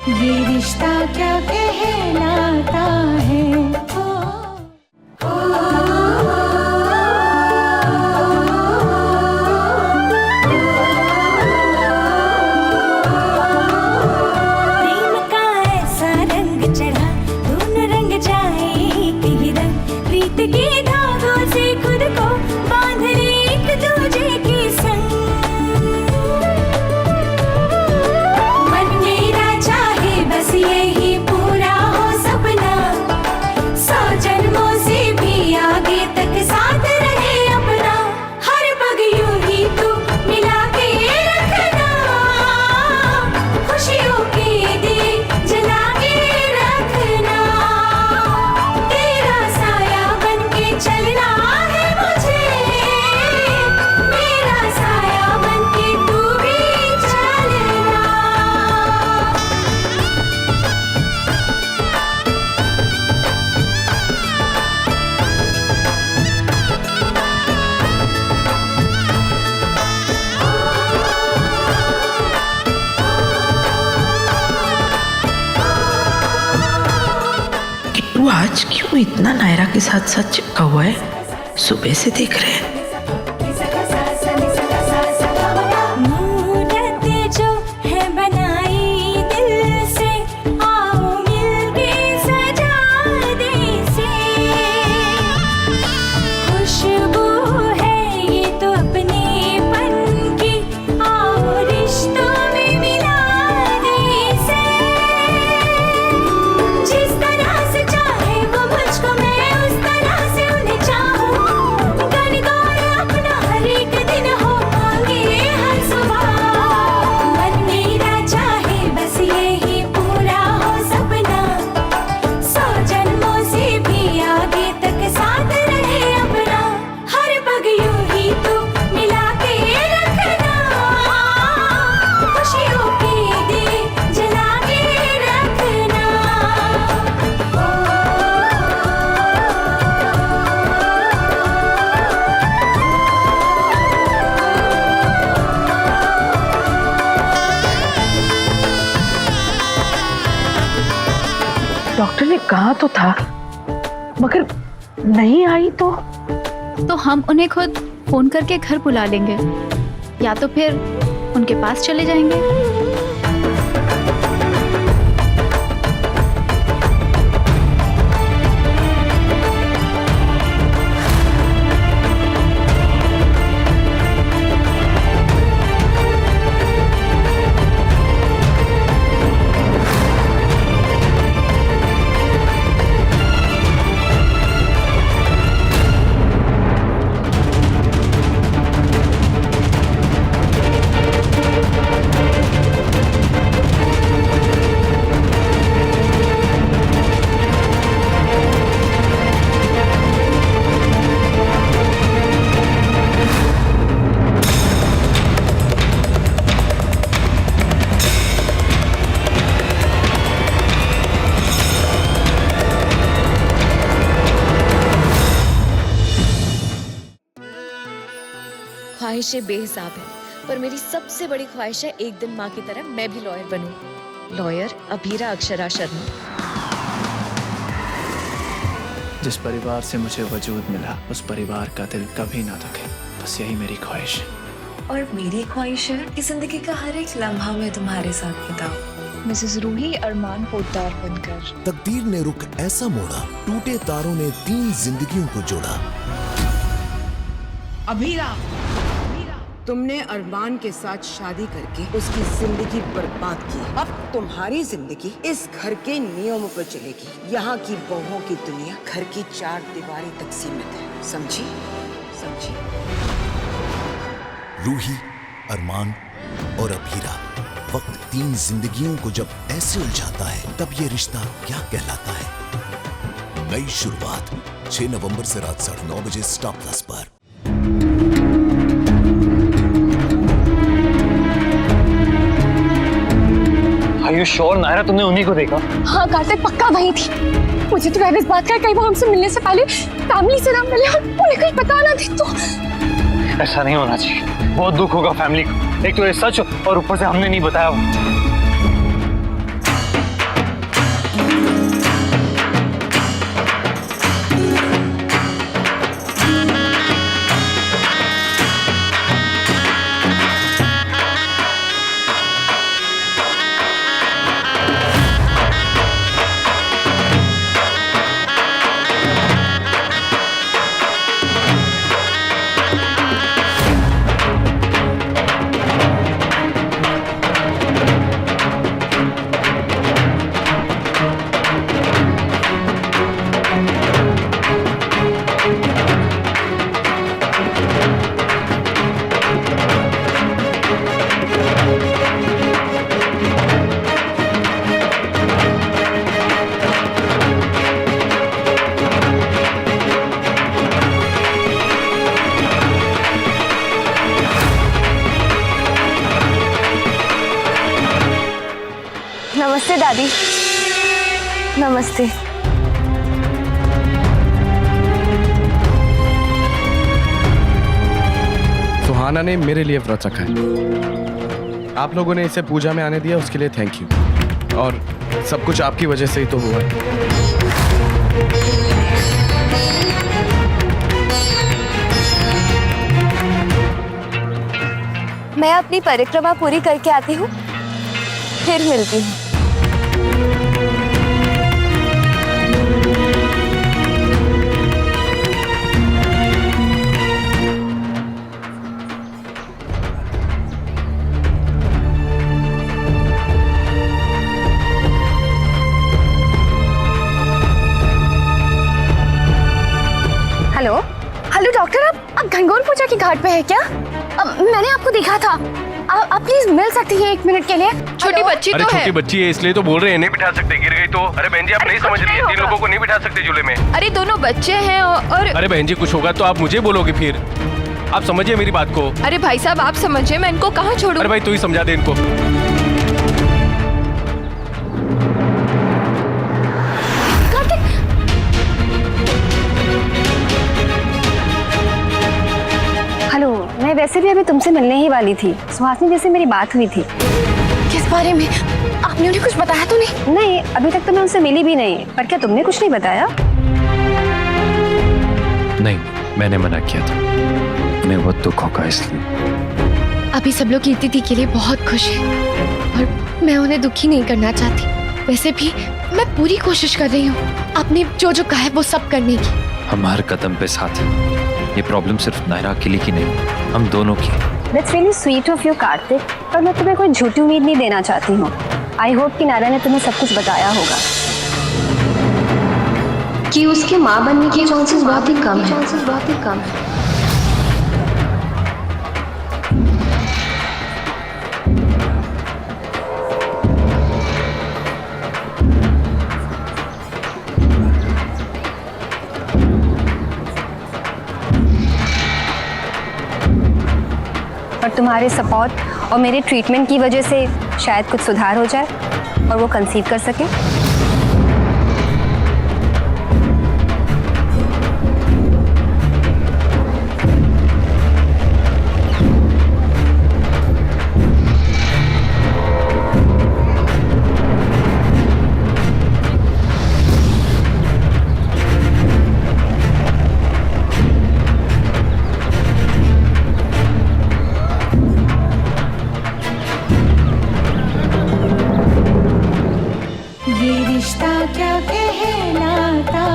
ये रिश्ता क्या कहलाता है। प्रेम का ऐसा रंग चढ़ा, धुन रंग जाए एक ही रंग, रीत के धागों से खुद को बांध ले एक दूजे के संग। मन मेरा चाहे बस यही पूरा हो सपना, 100 जन्मों से भी आगे तक साथ रहे अपना, हर पग यूं ही तू मिला के रखना, खुशियों के दिए जला के रखना, तेरा साया बन के चलना है मुझे, मेरा साया बन के तू भी चलना। किट्टू आज क्यों इतना नायरा के साथ साथ चिपका हुआ है? सुबह से देख रहे हैं। मूरत जो है बनाई दिल से, आओ मिलके सजा दे इसे, खुशबू है ये तो अपनेपन की, आओ रिश्तों में मिला दे इसे, जिस तरह से चाहे वो मुझको मैं उस तरह से उन्हें चाहूं, गाने गाए अपना हर एक दिन हो मांगे हर सुबह, मन मेरा चाहे बस यही पूरा हो सपना, 100 जन्मों से भी आगे तक साथ रहे अपना, हर पग यूं ही तू मिला के रखना, खुशियों के दिए जला के रखना। डॉक्टर ने कहा तो था, मगर नहीं आई तो हम उन्हें खुद फोन करके घर बुला लेंगे, या तो फिर उनके पास चले जाएंगे। ख्वाहिशें बेहिसाब है, पर मेरी सबसे बड़ी ख्वाहिश है एक दिन माँ की तरह मैं भी लॉयर बनूं। लॉयर अभीरा अक्षरा शर्मा। जिस परिवार से मुझे वजूद मिला उस परिवार का दिल कभी ना दुखे, बस यही मेरी ख्वाहिश है। और मेरी ख्वाहिश है कि जिंदगी का हर एक लम्हा मैं तुम्हारे साथ बिताऊं। मिसेस रूही अरमान पोद्दार बनकर। तकदीर ने रुख ऐसा मोड़ा, टूटे तारों ने 3 जिंदगियों को जोड़ा। अभीरा, तुमने अरमान के साथ शादी करके उसकी जिंदगी बर्बाद की। अब तुम्हारी जिंदगी इस घर के नियमों पर चलेगी। यहाँ की बहुओं की दुनिया घर की 4 दीवारी तक सीमित है, समझी? समझी? रूही, अरमान और अभीरा, वक्त 3 जिंदगियों को जब ऐसे उलझाता है तब ये रिश्ता क्या कहलाता है। नई शुरुआत 6 नवंबर से रात 9:30 बजे स्टार प्लस पर। Are you sure, नायरा, तुमने उन्हीं को देखा? हाँ कार्तिक, पक्का वही थी। मुझे तो इस बात का कई बार हमसे मिलने से पहले फैमिली से ना मिले और उन्हें कुछ पता ना थी। तो ऐसा नहीं होना चाहिए, बहुत दुख होगा फैमिली को। एक तो ये सच और ऊपर से हमने नहीं बताया। नमस्ते दादी। नमस्ते। सुहाना ने मेरे लिए व्रत रखा है। आप लोगों ने इसे पूजा में आने दिया, उसके लिए थैंक यू। और सब कुछ आपकी वजह से ही तो हुआ है। मैं अपनी परिक्रमा पूरी करके आती हूँ, फिर मिलती हूँ। हेलो हेलो डॉक्टर, आप घनघोर पूजा की घाट पे है क्या? मैंने आपको देखा था। आप प्लीज मिल सकती हैं 1 मिनट के लिए? छोटी बच्ची तो है। छोटी बच्ची है इसलिए तो बोल रहे हैं, नहीं बिठा सकते, गिर गई तो। अरे बहन जी आप नहीं समझ रही है, 3 लोगों को नहीं बिठा सकते झूले में। अरे दोनों बच्चे हैं और अरे बहन जी कुछ होगा तो आप मुझे बोलोगे फिर। आप समझिए मेरी बात को। अरे भाई साहब आप समझिए, मैं इनको कहाँ छोड़ूं? अरे भाई तू ही समझा दे इनको। हेलो, मैं वैसे भी अभी तुमसे मिलने ही वाली थी। सुहासिनी जैसे मेरी बात हुई थी। किस बारे में? आपने उन्हें कुछ बताया तो नहीं? नहीं, अभी तक तो मैं उनसे मिली भी नहीं। पर क्या तुमने कुछ नहीं बताया? नहीं, मैंने मना किया था, उन्हें बहुत दुख होगा इसलिए। अभी सब लोग कीर्ति दी के लिए बहुत खुश हैं और मैं उन्हें दुखी नहीं करना चाहती। वैसे भी मैं पूरी कोशिश कर रही हूँ आपने जो जो कहा है वो सब करने की। हम हर कदम पे साथ हैं। ये प्रॉब्लम सिर्फ नायरा अकेली की नहीं, हम दोनों की। That's really sweet of you, Kartik. पर मैं तुम्हें कोई झूठी उम्मीद नहीं देना चाहती हूँ। आई होप कि नायरा ने तुम्हें सब कुछ बताया होगा कि उसके माँ बनने के चांसेस बहुत ही कम है। और तुम्हारे सपोर्ट और मेरे ट्रीटमेंट की वजह से शायद कुछ सुधार हो जाए और वो कंसीव कर सके। ये रिश्ता क्या कहलाता